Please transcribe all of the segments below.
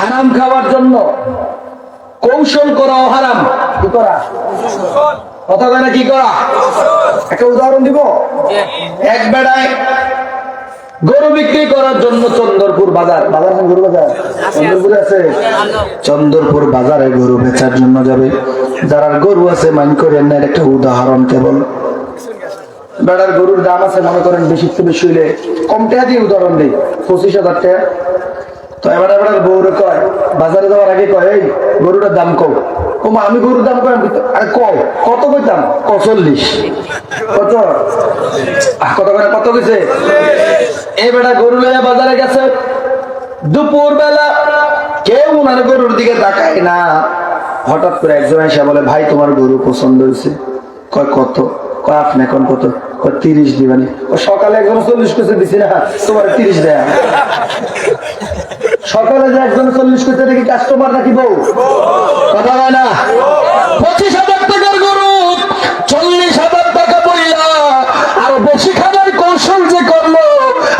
হারাম খাওয়ার জন্য কৌশল করাও হারাম। কি করা? কথা বলে না, কি করা? একটা উদাহরণ দিব। এক বেড়ায় গরু বিক্রি করার জন্য চন্দ্রপুর বাজার, গরু বাজার চন্দ্রপুরে আছে, চন্দ্রপুর বাজারে গরু বেচার জন্য যাবে। যারা গরু আছে মান করেন না, একটা উদাহরণ কেবল। বেড়ার গরুর দাম আছে মনে করেন 20 থেকে 20 হইলে কম টাকা দিয়ে উদাহরণ দিই 25,000 টাকা। তো এবার বেড়ার গরু কয়, বাজারে যাওয়ার আগে কয়, এই গরুটার দাম কম। কম আমি গরুর দাম কয়, আরে কয় কত কইতাম? 40। কত কত করে কত গেছে? এই বেটা গরু লইয়া বাজারে গেছে। দুপুর বেলা কেউ ওনার গরুর দিকে তাকায় না। হঠাৎ করে একজন এসে বলে, ভাই তোমার গরু পছন্দ হয়েছে। কয় কত? কয় আপনি এখন কত? কয় 30 দিবানি। ও সকালে একজন 40 কেজি দিছি না, তোমার 30 দেয়া। সকালে যে একজন 40 কেজি দেখি কাস্টমার নাকি বউ? কথা হয় না। 25,000 টাকার গরু 40,000 টাকা বইলা আর বেশি খাবার কৌশল যে করলো,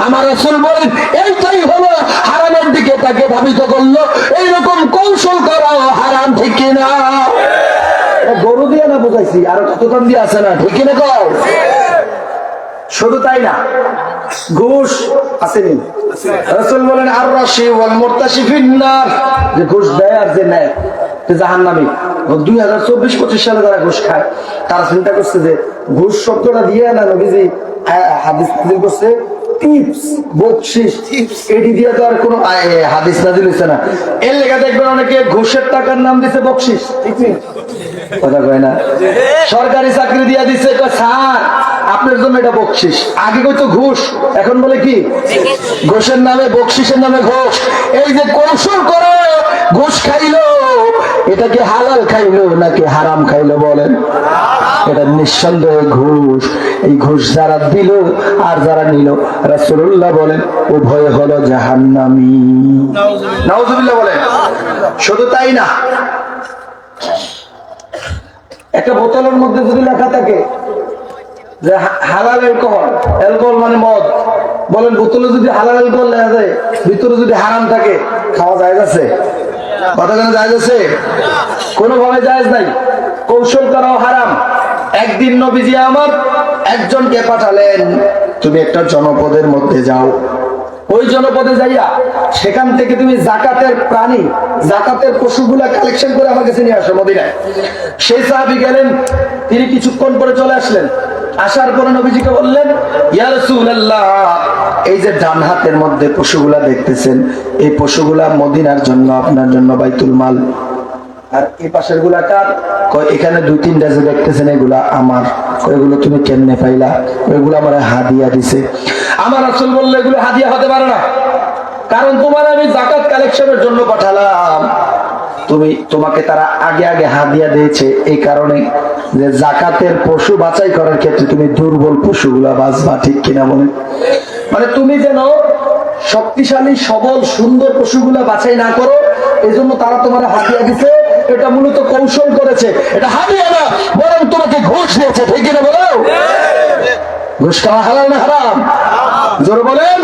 আমার রাসূল বলেন এইটাই হলো হারামের দিকে তাকে ধাবিত করলো। এইরকম কৌশল করা হারাম, ঠিক কিনা? গরু দিয়ে না বুঝাইছি, আর কত দাম দিয়ে আছে না, ঠিক কিনা কও? শুধু তাই না, ঘুষ আসেনি। রাসূল বলেন আর রাশি ওয়াল মুরতাশি ফিন্নার, যে ঘুষ দেয় আর যে নেয় জাহান্নামী। 2024-25 সালে যারা ঘুষ খায় তারা চিন্তা করছে যে ঘুষ শব্দটা দিয়ে না, নবীজি হাদিস নাযিল করছে টিপস, বকশিশ, এটি দিয়ে তো আর কোনো হাদিস নাযিল হইছে না। এর লেখা দেখবেন অনেকে ঘুষের টাকার নাম দিছে বকশিশ, ঠিক না? কথা কয় না। সরকারি চাকরি দিয়ে দিছে, কয় স্যার আপনার জন্য এটা বকশিশ। আগে কইতো ঘুষ, এখন বলে কি ঘুষের নামে বকশিশের নামে ঘুষ। এই যে কৌশল করে ঘুষ খাইলো, এটা কি হালাল খাইলো নাকি হারাম খাইলো বলেন? এটা নিঃসন্দেহে ঘুষ। এই ঘুষ যারা দিল আর যারা নিল, রাসূলুল্লাহ বলেন উভয় হলো জাহান্নামী। নাউজুবিল্লাহ বলেন। শুধু তাই না, একটা বোতলের মধ্যে যদি লেখা থাকে যে হালাল অ্যালকোহল, অ্যালকোহল মানে মদ, বলেন বোতলে যদি হালাল অ্যালকোহল লেখা যায়, ভিতরে যদি হারাম থাকে, খাওয়া যায় আছে? কথা কেন যায় আছে? কোনোভাবে জায়েজ নাই। কৌশল করাও হারাম। একদিন নবীজি আমার একজনকে পাঠালেন, তুমি একটা জনপদের মধ্যে যাও, ওই জনপদে যাইয়া সেখান থেকে তুমি যাকাতের প্রাণী, যাকাতের পশুগুলা কালেকশন করে আমার কাছে নিয়ে আসো মদিনায়। সেই সাহাবী গেলেন, তিনি কিছুক্ষণ পরে চলে আসলেন। আসার পরে নবীজিকে বললেন, ইয়া রাসূলুল্লাহ, এই যে ডান হাতের মধ্যে পশুগুলা দেখতেছেন, এই পশুগুলা মদিনার জন্য, আপনার জন্য বাইতুল মাল। আর এই পাশের গুলা কার? কয় এখানে 2-3টা যে দেখতেছেন এগুলা আমার। এগুলো তুমি কেমনে পাইলা? এগুলো আমার হাদিয়া দিছে। আমার রাসূল বললে এগুলো হাদিয়া হতে পারে না, কারণ তোমার আমি যাকাত কালেকশনের জন্য পাঠালাম। তোমাকে তারা আগে আগে হাদিয়া দিয়েছে এই কারণে যে জাকাতের পশু বাছাই করার ক্ষেত্রে তুমি দুর্বল পশুগুলা বাছবা, ঠিক কিনা বলে? মানে তুমি যেন শক্তিশালী সবল সুন্দর পশুগুলা বাছাই না করো, এই জন্য তারা তোমার হাদিয়া দিছে। এটা মূলত কৌশল করেছে, এটা হাদিয়া না, বরং তোমাকে ঘুষ দিয়েছে, ঠিক কিনা বলো? ঘুষ খাওয়া হালাল না হারাম? জোরে বলেন।